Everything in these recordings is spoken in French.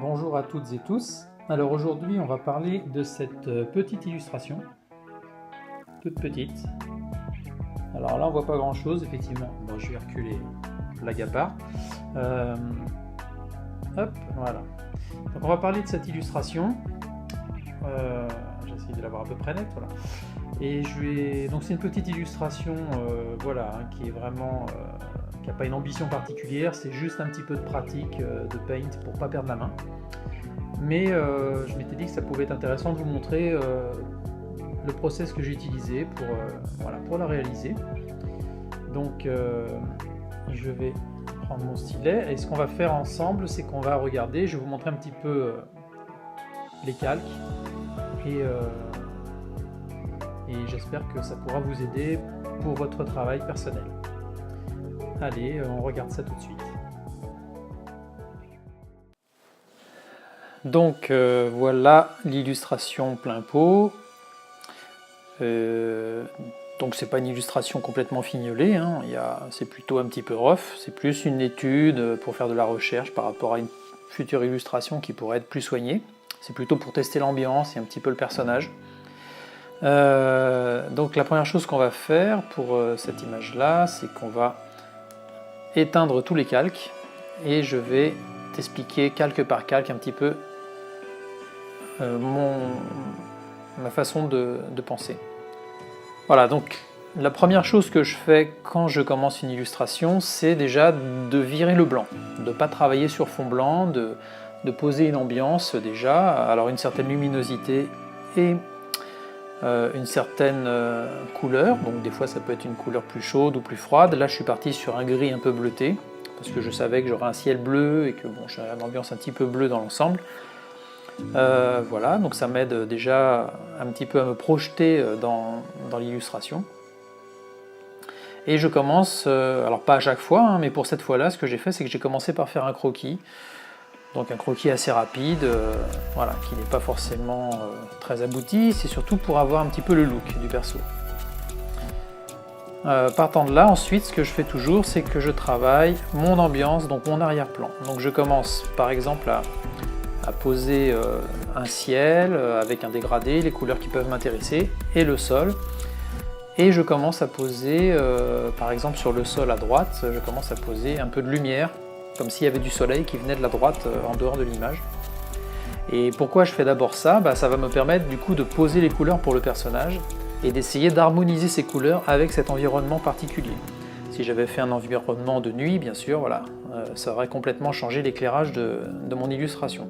Bonjour à toutes et tous. Alors aujourd'hui on va parler de cette petite illustration, toute petite. Alors là on voit pas grand chose effectivement, bon, je vais reculer, blague à part. Hop, voilà. Donc on va parler de cette illustration. J'essaie de l'avoir à peu près nette, voilà. Et donc c'est une petite illustration, voilà, hein, qui est vraiment, qui n'a pas une ambition particulière, c'est juste un petit peu de pratique de Paint pour pas perdre la main. Mais je m'étais dit que ça pouvait être intéressant de vous montrer le process que j'ai utilisé voilà, pour la réaliser. Donc je vais prendre mon stylet et ce qu'on va faire ensemble, c'est qu'on va regarder, je vais vous montrer un petit peu les calques et j'espère que ça pourra vous aider pour votre travail personnel. Allez, on regarde ça tout de suite. Donc voilà l'illustration plein pot. Donc c'est pas une illustration complètement fignolée, hein. C'est plutôt un petit peu rough, c'est plus une étude pour faire de la recherche par rapport à une future illustration qui pourrait être plus soignée. C'est plutôt pour tester l'ambiance et un petit peu le personnage. Donc la première chose qu'on va faire pour cette image là, c'est qu'on va éteindre tous les calques et je vais t'expliquer calque par calque un petit peu ma façon de penser. Voilà, donc la première chose que je fais quand je commence une illustration, c'est déjà de virer le blanc, de ne pas travailler sur fond blanc, de poser une ambiance déjà, alors une certaine luminosité et une certaine couleur, donc des fois ça peut être une couleur plus chaude ou plus froide. Là je suis parti sur un gris un peu bleuté, parce que je savais que j'aurais un ciel bleu et que bon, j'aurais une ambiance un petit peu bleue dans l'ensemble. Voilà, donc ça m'aide déjà un petit peu à me projeter dans l'illustration. Et je commence, alors pas à chaque fois, hein, mais pour cette fois-là, ce que j'ai fait, c'est que j'ai commencé par faire un croquis. Donc un croquis assez rapide, voilà, qui n'est pas forcément très abouti, c'est surtout pour avoir un petit peu le look du perso. Partant de là, ensuite, ce que je fais toujours, c'est que je travaille mon ambiance, donc mon arrière-plan. Donc je commence par exemple à poser un ciel avec un dégradé, les couleurs qui peuvent m'intéresser, et le sol. Et je commence à poser, par exemple sur le sol à droite, je commence à poser un peu de lumière, comme s'il y avait du soleil qui venait de la droite en dehors de l'image. Et pourquoi je fais d'abord ça? Ça va me permettre du coup de poser les couleurs pour le personnage et d'essayer d'harmoniser ces couleurs avec cet environnement particulier. Si j'avais fait un environnement de nuit, bien sûr, voilà, ça aurait complètement changé l'éclairage de mon illustration.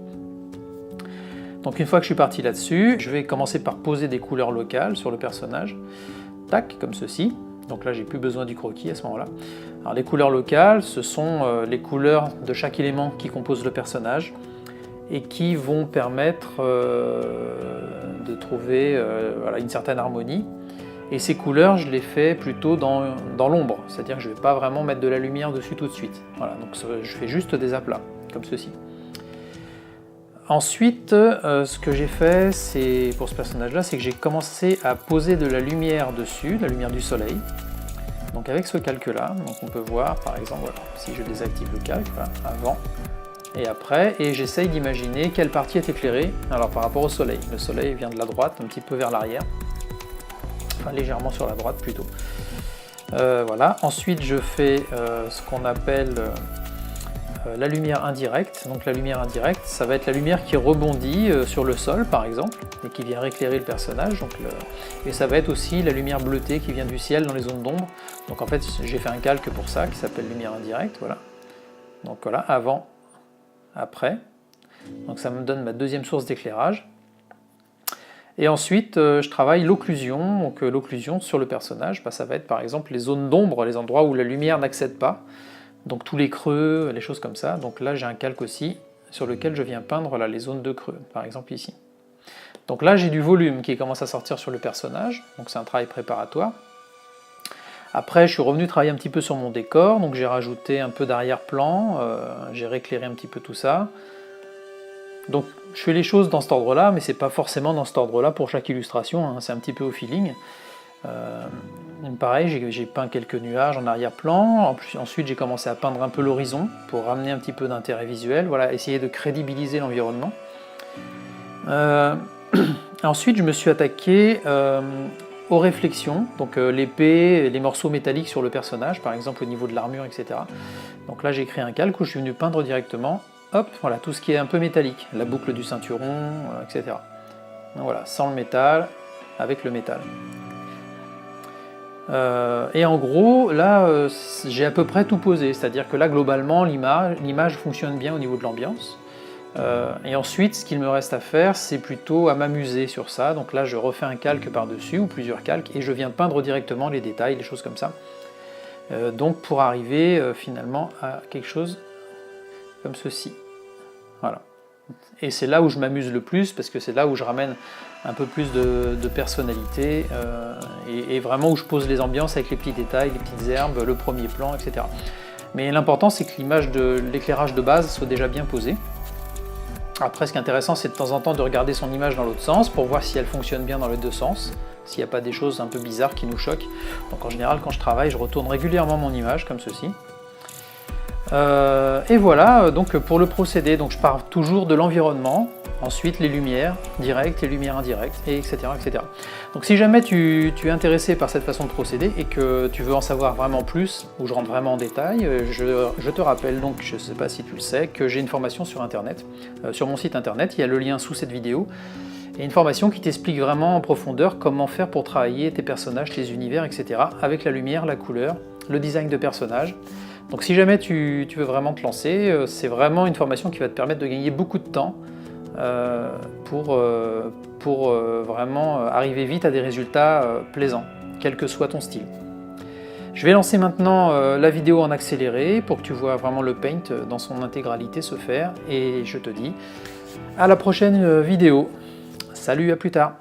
Donc une fois que je suis parti là-dessus, je vais commencer par poser des couleurs locales sur le personnage. Tac, comme ceci. Donc là, j'ai plus besoin du croquis à ce moment-là. Alors les couleurs locales, ce sont les couleurs de chaque élément qui compose le personnage et qui vont permettre de trouver voilà, une certaine harmonie. Et ces couleurs, je les fais plutôt dans l'ombre, c'est-à-dire que je ne vais pas vraiment mettre de la lumière dessus tout de suite. Voilà, donc je fais juste des aplats, comme ceci. Ensuite, ce que j'ai fait pour ce personnage-là, c'est que j'ai commencé à poser de la lumière dessus, de la lumière du soleil. Donc avec ce calque-là, on peut voir par exemple, voilà, si je désactive le calque, voilà, avant et après, et j'essaye d'imaginer quelle partie est éclairée alors par rapport au soleil. Le soleil vient de la droite, un petit peu vers l'arrière, enfin légèrement sur la droite plutôt. Voilà. Ensuite, je fais ce qu'on appelle la lumière indirecte. Donc la lumière indirecte, ça va être la lumière qui rebondit sur le sol par exemple et qui vient éclairer le personnage. Et ça va être aussi la lumière bleutée qui vient du ciel dans les zones d'ombre. Donc en fait j'ai fait un calque pour ça qui s'appelle lumière indirecte. Voilà. Donc voilà, avant, après. Donc ça me donne ma deuxième source d'éclairage. Et ensuite je travaille l'occlusion. Donc l'occlusion sur le personnage, ça va être par exemple les zones d'ombre, les endroits où la lumière n'accède pas. Donc tous les creux, les choses comme ça. Donc là j'ai un calque aussi sur lequel je viens peindre là, les zones de creux, par exemple ici. Donc là j'ai du volume qui commence à sortir sur le personnage, donc c'est un travail préparatoire. Après je suis revenu travailler un petit peu sur mon décor, donc j'ai rajouté un peu d'arrière-plan, j'ai rééclairé un petit peu tout ça. Donc je fais les choses dans cet ordre-là, mais c'est pas forcément dans cet ordre-là pour chaque illustration, hein, c'est un petit peu au feeling. Pareil, j'ai peint quelques nuages en arrière-plan. Ensuite, j'ai commencé à peindre un peu l'horizon pour ramener un petit peu d'intérêt visuel. Voilà, essayer de crédibiliser l'environnement. Ensuite, je me suis attaqué aux réflexions, donc l'épée, les morceaux métalliques sur le personnage, par exemple au niveau de l'armure, etc. Donc là, j'ai créé un calque où je suis venu peindre directement, hop, voilà, tout ce qui est un peu métallique, la boucle du ceinturon, etc. Donc voilà, sans le métal, avec le métal. Et en gros, là, j'ai à peu près tout posé, c'est-à-dire que là, globalement, l'image fonctionne bien au niveau de l'ambiance. Et ensuite, ce qu'il me reste à faire, c'est plutôt à m'amuser sur ça. Donc là, je refais un calque par-dessus, ou plusieurs calques, et je viens peindre directement les détails, les choses comme ça. Donc pour arriver finalement à quelque chose comme ceci. Voilà. Et c'est là où je m'amuse le plus, parce que c'est là où je ramène un peu plus de personnalité, et vraiment où je pose les ambiances avec les petits détails, les petites herbes, le premier plan, etc. Mais l'important, c'est que l'éclairage de base soit déjà bien posé. Après, ce qui est intéressant, c'est de temps en temps de regarder son image dans l'autre sens pour voir si elle fonctionne bien dans les deux sens, s'il n'y a pas des choses un peu bizarres qui nous choquent. Donc en général, quand je travaille, je retourne régulièrement mon image, comme ceci. Et voilà, donc pour le procédé, donc je pars toujours de l'environnement, ensuite les lumières directes, les lumières indirectes, et etc., etc. Donc si jamais tu es intéressé par cette façon de procéder et que tu veux en savoir vraiment plus, ou je rentre vraiment en détail, je te rappelle, donc je ne sais pas si tu le sais, que j'ai une formation sur internet, sur mon site internet, il y a le lien sous cette vidéo, et une formation qui t'explique vraiment en profondeur comment faire pour travailler tes personnages, tes univers, etc., avec la lumière, la couleur, le design de personnages. Donc si jamais tu veux vraiment te lancer, c'est vraiment une formation qui va te permettre de gagner beaucoup de temps pour vraiment arriver vite à des résultats plaisants, quel que soit ton style. Je vais lancer maintenant la vidéo en accéléré pour que tu vois vraiment le paint dans son intégralité se faire, et je te dis à la prochaine vidéo. Salut, à plus tard.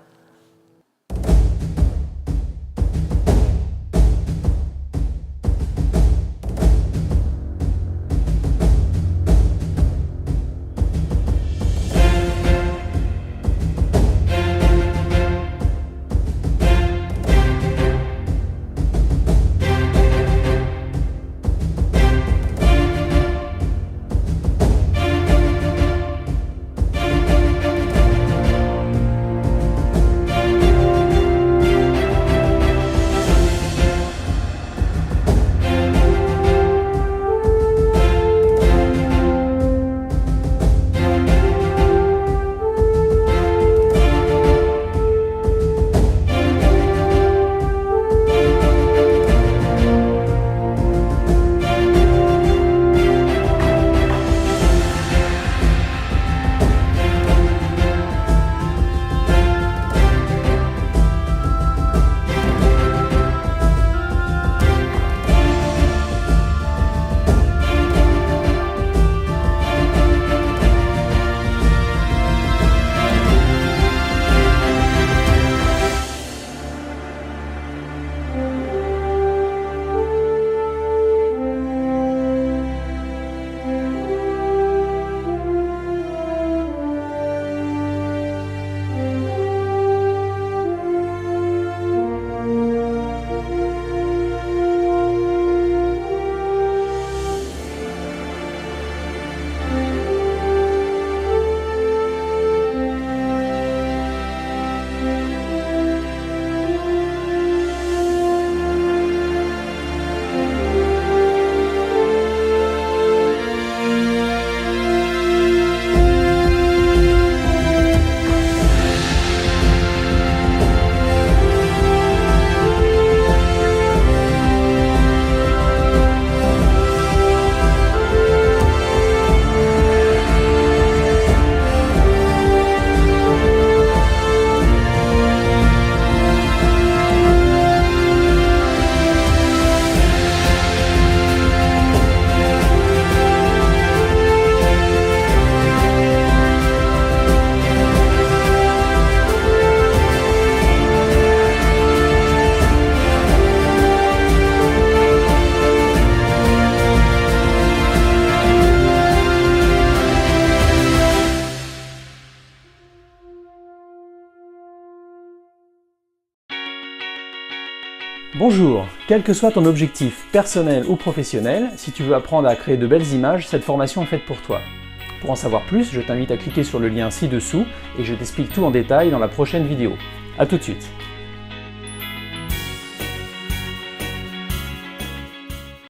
Bonjour, quel que soit ton objectif personnel ou professionnel, si tu veux apprendre à créer de belles images, cette formation est faite pour toi. Pour en savoir plus, je t'invite à cliquer sur le lien ci-dessous et je t'explique tout en détail dans la prochaine vidéo. A tout de suite.